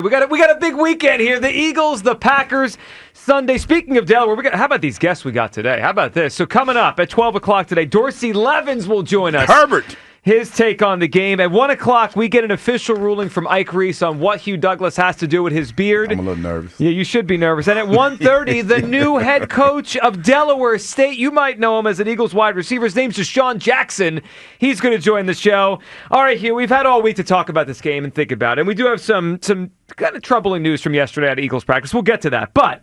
We got a big weekend here. The Eagles, the Packers, Sunday. Speaking of Delaware, how about these guests we got today? How about this? So coming up at 12 o'clock today, Dorsey Levens will join us. Herbert. His take on the game. At 1 o'clock, we get an official ruling from Ike Reese on what Hugh Douglas has to do with his beard. I'm a little nervous. Yeah, you should be nervous. And at 1:30, the new head coach of Delaware State. You might know him as an Eagles wide receiver. His name's Deshaun Jackson. He's going to join the show. All right, Hugh, we've had all week to talk about this game and think about it. And we do have some kind of troubling news from yesterday at Eagles practice. We'll get to that. But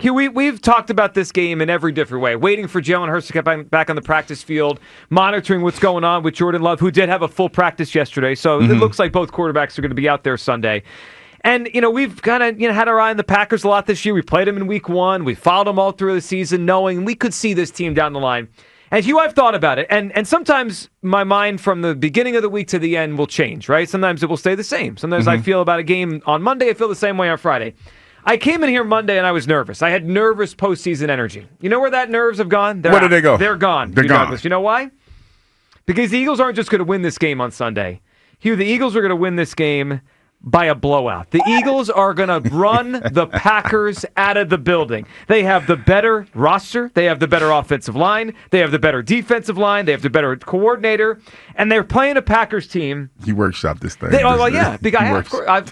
Hugh, we've talked about this game in every different way, waiting for Jalen Hurts to get back on the practice field, monitoring what's going on with Jordan Love, who did have a full practice yesterday. So it looks like both quarterbacks are going to be out there Sunday. And, we've kind of had our eye on the Packers a lot this year. We played them in week 1. We followed them all through the season, knowing we could see this team down the line. And, Hugh, I've thought about it. And sometimes my mind from the beginning of the week to the end will change, right? Sometimes it will stay the same. Sometimes I feel about a game on Monday, I feel the same way on Friday. I came in here Monday and I was nervous. I had nervous postseason energy. You know where that nerves have gone? Where did they go? They're gone. They're gone. Douglas. You know why? Because the Eagles aren't just going to win this game on Sunday. Hugh, the Eagles are going to win this game by a blowout. The Eagles are going to run the Packers out of the building. They have the better roster. They have the better offensive line. They have the better defensive line. They have the better coordinator. And they're playing a Packers team. He workshopped this thing. Yeah. I've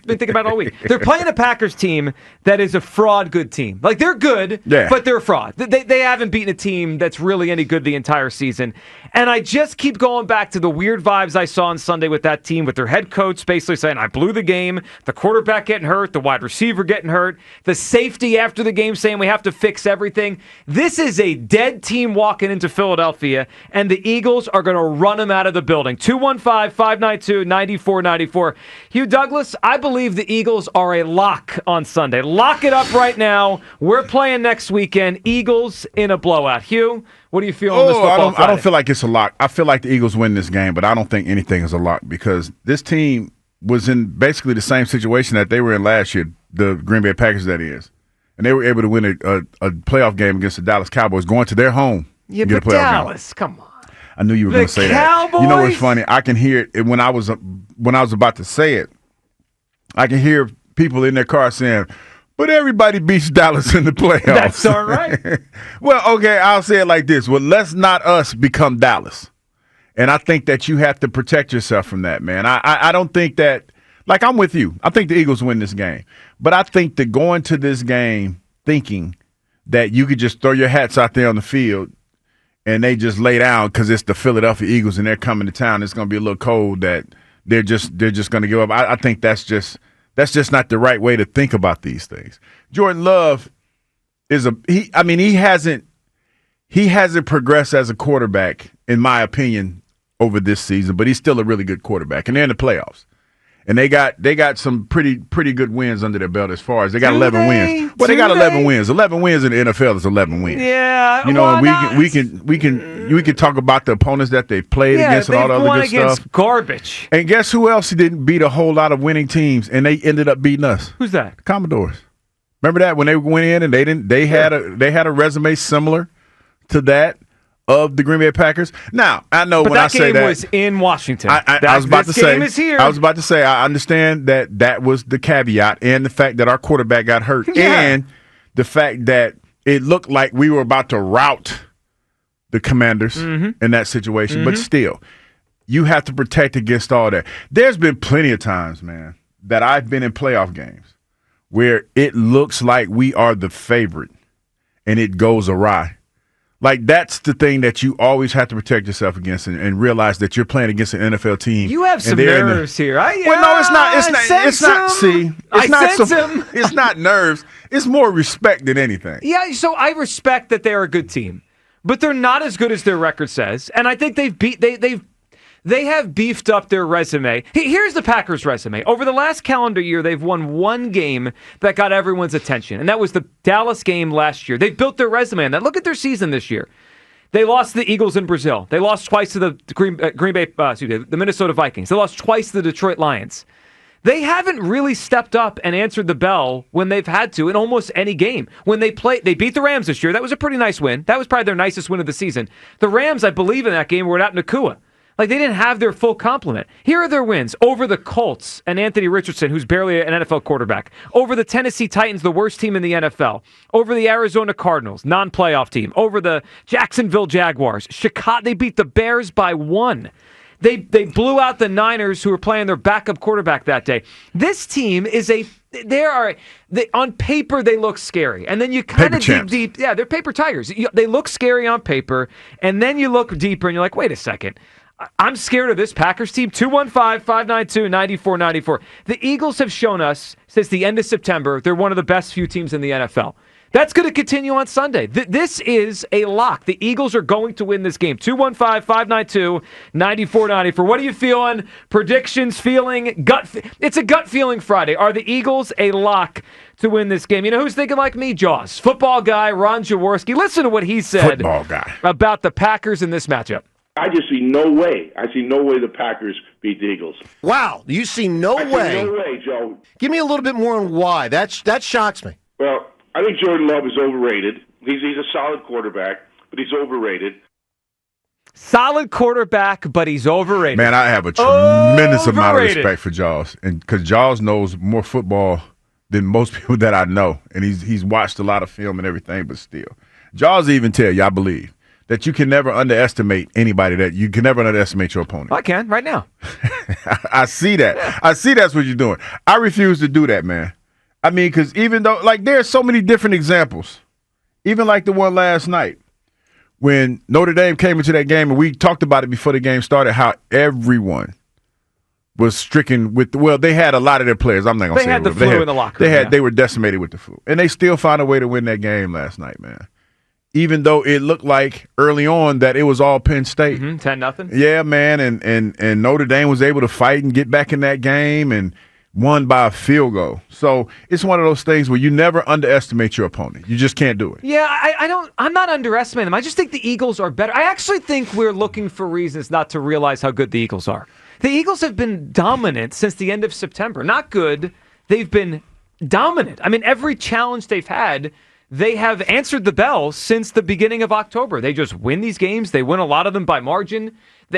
been thinking about it all week. They're playing a Packers team that is a fraud good team. Like, they're good, but they're a fraud. They haven't beaten a team that's really any good the entire season. And I just keep going back to the weird vibes I saw on Sunday with that team, with their head coach basically saying, I blew the game, the quarterback getting hurt, the wide receiver getting hurt, the safety after the game saying we have to fix everything. This is a dead team walking into Philadelphia, and the Eagles are going to run them out of the building. 215-592-9494. Hugh Douglas, I believe the Eagles are a lock on Sunday. Lock it up right now. We're playing next weekend. Eagles in a blowout. Hugh, what do you feel on this football Friday? I don't feel like it's a lock. I feel like the Eagles win this game, but I don't think anything is a lock because this team was in basically the same situation that they were in last year, the Green Bay Packers, that is. And they were able to win a playoff game against the Dallas Cowboys, going to their home. Yeah, but Dallas, come on. I knew you were going to say Cowboys? that. You know what's funny? I can hear it when I was about to say it. I can hear people in their car saying, but everybody beats Dallas in the playoffs. That's all right. Well, okay, I'll say it like this. Well, let's not us become Dallas. And I think that you have to protect yourself from that, man. I don't think that – like, I'm with you. I think the Eagles win this game. But I think that going to this game thinking that you could just throw your hats out there on the field and they just lay down because it's the Philadelphia Eagles and they're coming to town, it's going to be a little cold, that they're just going to give up. I think that's just not the right way to think about these things. Jordan Love is he hasn't progressed as a quarterback, in my opinion, over this season, but he's still a really good quarterback. And they're in the playoffs. And they got some pretty good wins under their belt as far as they got 11 wins. Well, they got 11 wins. 11 wins in the NFL is 11 wins. Yeah. You know, we can talk about the opponents that they played against and all the other good stuff. Garbage. And guess who else didn't beat a whole lot of winning teams and they ended up beating us? Who's that? Commodores. Remember that when they went in and they had a resume similar to that of the Green Bay Packers. Now, I know when I say that. But that game was in Washington. I was about to say. Game is here. I was about to say, I understand that was the caveat and the fact that our quarterback got hurt and the fact that it looked like we were about to rout the Commanders in that situation. But still, you have to protect against all that. There's been plenty of times, man, that I've been in playoff games where it looks like we are the favorite and it goes awry. Like, that's the thing that you always have to protect yourself against and realize that you're playing against an NFL team. You have some nerves here. Well, no, it's not. It's not nerves. It's more respect than anything. Yeah, so I respect that they're a good team, but they're not as good as their record says. And I think they have beefed up their resume. Here's the Packers' resume. Over the last calendar year, they've won one game that got everyone's attention, and that was the Dallas game last year. They've built their resume on that. Look at their season this year. They lost to the Eagles in Brazil. They lost twice to the the Minnesota Vikings. They lost twice to the Detroit Lions. They haven't really stepped up and answered the bell when they've had to in almost any game. When they beat the Rams this year. That was a pretty nice win. That was probably their nicest win of the season. The Rams, I believe in that game, were out in Nakua. Like, they didn't have their full complement. Here are their wins over the Colts and Anthony Richardson, who's barely an NFL quarterback, over the Tennessee Titans, the worst team in the NFL, over the Arizona Cardinals, non-playoff team, over the Jacksonville Jaguars. Chicago, they beat the Bears by 1. They blew out the Niners, who were playing their backup quarterback that day. This team is on paper, they look scary. And then you kind of dig deep. Yeah, they're paper tigers. They look scary on paper, and then you look deeper, and you're like, wait a second. I'm scared of this Packers team. 215-592-9494. The Eagles have shown us since the end of September they're one of the best few teams in the NFL. That's going to continue on Sunday. This is a lock. The Eagles are going to win this game. 215-592-9494. What are you feeling? Predictions, feeling, gut. It's a gut feeling Friday. Are the Eagles a lock to win this game? You know who's thinking like me? Jaws. Football guy Ron Jaworski. Listen to what he said about the Packers in this matchup. I just see no way. I see no way the Packers beat the Eagles. Wow, you see no way. See no way, Joe. Give me a little bit more on why. That shocks me. Well, I think Jordan Love is overrated. He's a solid quarterback, but he's overrated. Solid quarterback, but he's overrated. Man, I have a tremendous amount of respect for Jaws, and because Jaws knows more football than most people that I know, and he's watched a lot of film and everything. But still, Jaws even tell you, I believe, that you can never underestimate anybody. That you can never underestimate your opponent. I can right now. I see that. Yeah. I see that's what you're doing. I refuse to do that, man. I mean, because even though, like, there are so many different examples, even like the one last night when Notre Dame came into that game, and we talked about it before the game started, how everyone was stricken with, well, they had a lot of their players. I'm not going to say they had the flu in the locker room. They were decimated with the flu, and they still found a way to win that game last night, man. Even though it looked like early on that it was all Penn State. 10-0. Yeah, man, and Notre Dame was able to fight and get back in that game and won by a field goal. So it's one of those things where you never underestimate your opponent. You just can't do it. Yeah, I'm not underestimating them. I just think the Eagles are better. I actually think we're looking for reasons not to realize how good the Eagles are. The Eagles have been dominant since the end of September. Not good. They've been dominant. I mean, every challenge they've had, they have answered the bell since the beginning of October. They just win these games. They win a lot of them by margin.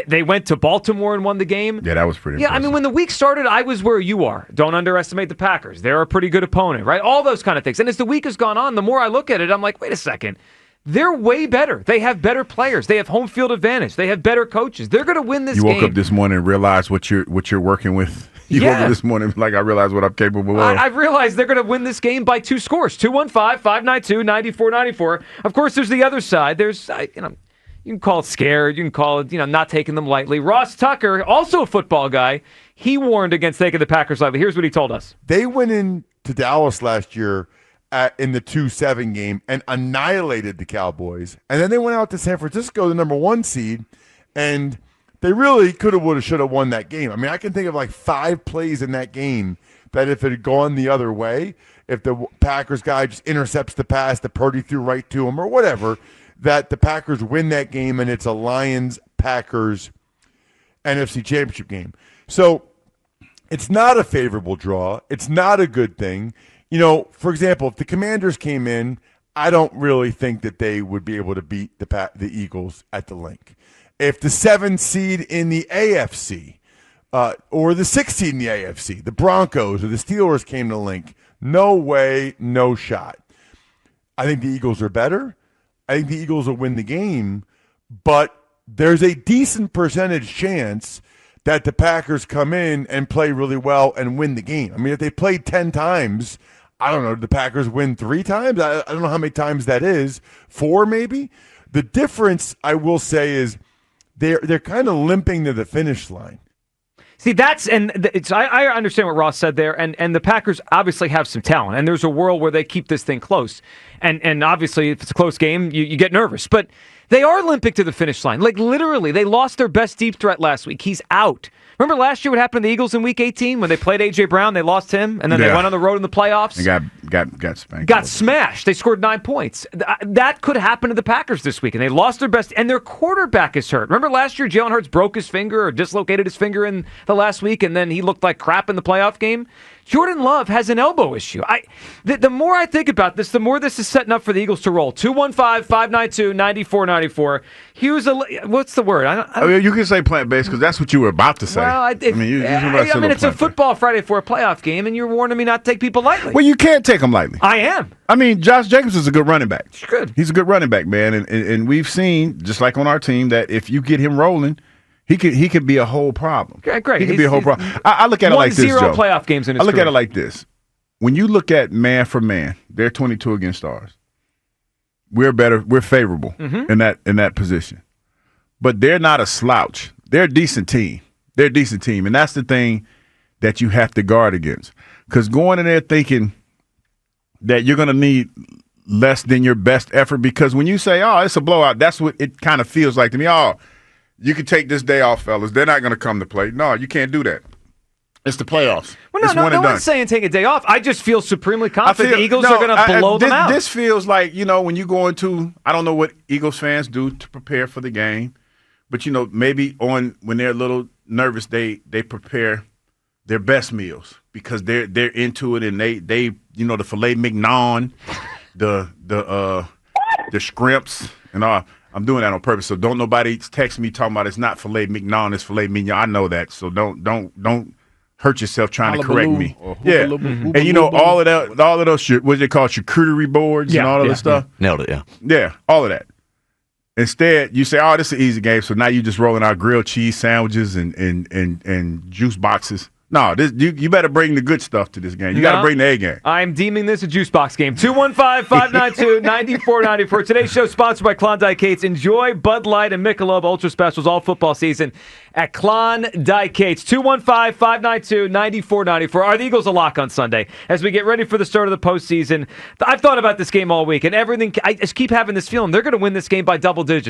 They went to Baltimore and won the game. Yeah, that was pretty impressive. I mean, when the week started, I was where you are. Don't underestimate the Packers. They're a pretty good opponent, right? All those kind of things. And as the week has gone on, the more I look at it, I'm like, wait a second. They're way better. They have better players. They have home field advantage. They have better coaches. They're going to win this game. You woke up this morning and realized what you're working with. You woke up this morning like, I realized what I'm capable of. I've realized they're going to win this game by 2 scores. 215-592-9494. Of course, there's the other side. There's, you can call it scared. You can call it, not taking them lightly. Ross Tucker, also a football guy, he warned against taking the Packers lightly. Here's what he told us. They went into Dallas last year in the 2-7 game and annihilated the Cowboys. And then they went out to San Francisco, the number 1 seed, and they really could have, would have, should have won that game. I mean, I can think of like 5 plays in that game that if it had gone the other way, if the Packers guy just intercepts the pass that Purdy threw right to him or whatever, that the Packers win that game and it's a Lions-Packers NFC Championship game. So it's not a favorable draw. It's not a good thing. For example, if the Commanders came in, I don't really think that they would be able to beat the Eagles at the Link. If the 7th seed in the AFC or the 6th seed in the AFC, the Broncos or the Steelers came to Link, no way, no shot. I think the Eagles are better. I think the Eagles will win the game, but there's a decent percentage chance that the Packers come in and play really well and win the game. I mean, if they played 10 times, I don't know, the Packers win 3 times? I don't know how many times that is. 4 maybe? The difference, I will say, is they're kind of limping to the finish line. See, I understand what Ross said there, and the Packers obviously have some talent, and there's a world where they keep this thing close. And obviously, if it's a close game, you get nervous. But they are limping to the finish line. Like, literally, they lost their best deep threat last week. He's out. Remember last year what happened to the Eagles in Week 18 when they played A.J. Brown? They lost him, and then they went on the road in the playoffs. They got spanked. Got smashed. They scored 9 points. That could happen to the Packers this week, and they lost their best, and their quarterback is hurt. Remember last year Jalen Hurts broke his finger or dislocated his finger in the last week, and then he looked like crap in the playoff game? Jordan Love has an elbow issue. The more I think about this, the more this is setting up for the Eagles to roll. 215-592-9494. Hughes, what's the word? You can say plant-based because that's what you were about to say. Well, it's a football Friday for a playoff game, and you're warning me not to take people lightly. Well, you can't take them lightly. I am. I mean, Josh Jacobs is a good running back. He's good. He's a good running back, man. And we've seen, just like on our team, that if you get him rolling, he could be a whole problem. Okay, great. He could be a whole problem. I look at it like this, Joe. 1-0 playoff games in his I look career. at it like this. When you look at man for man, they're 22 against ours. We're better. We're favorable in that position. But they're not a slouch. They're a decent team. And that's the thing that you have to guard against. Because going in there thinking that you're going to need less than your best effort, because when you say, oh, it's a blowout, that's what it kind of feels like to me. Oh, you can take this day off, fellas. They're not going to come to play. No, you can't do that. It's the playoffs. Well, no one's saying take a day off. I just feel supremely confident the Eagles are going to blow them out. This feels like, when you go into, I don't know what Eagles fans do to prepare for the game, but, maybe when they're a little nervous, they prepare their best meals because they're into it, and they the filet mignon, the shrimps, and all. I'm doing that on purpose, so don't nobody text me talking about it's not filet mignon, it's filet mignon. I know that, so don't hurt yourself trying to correct me. Yeah, and all of those what they call charcuterie boards and all of this stuff. Nailed it. Yeah, all of that. Instead, you say, "Oh, this is an easy game," so now you just rolling out grilled cheese sandwiches and juice boxes. No, you better bring the good stuff to this game. You got to bring the A game. I'm deeming this a juice box game. 215-592-9494. Today's show sponsored by Klondike Kates. Enjoy Bud Light and Michelob Ultra Specials all football season at Klondike Kates. 215-592-9494. Are the Eagles a lock on Sunday? As we get ready for the start of the postseason, I've thought about this game all week, and I just keep having this feeling they're going to win this game by double digits.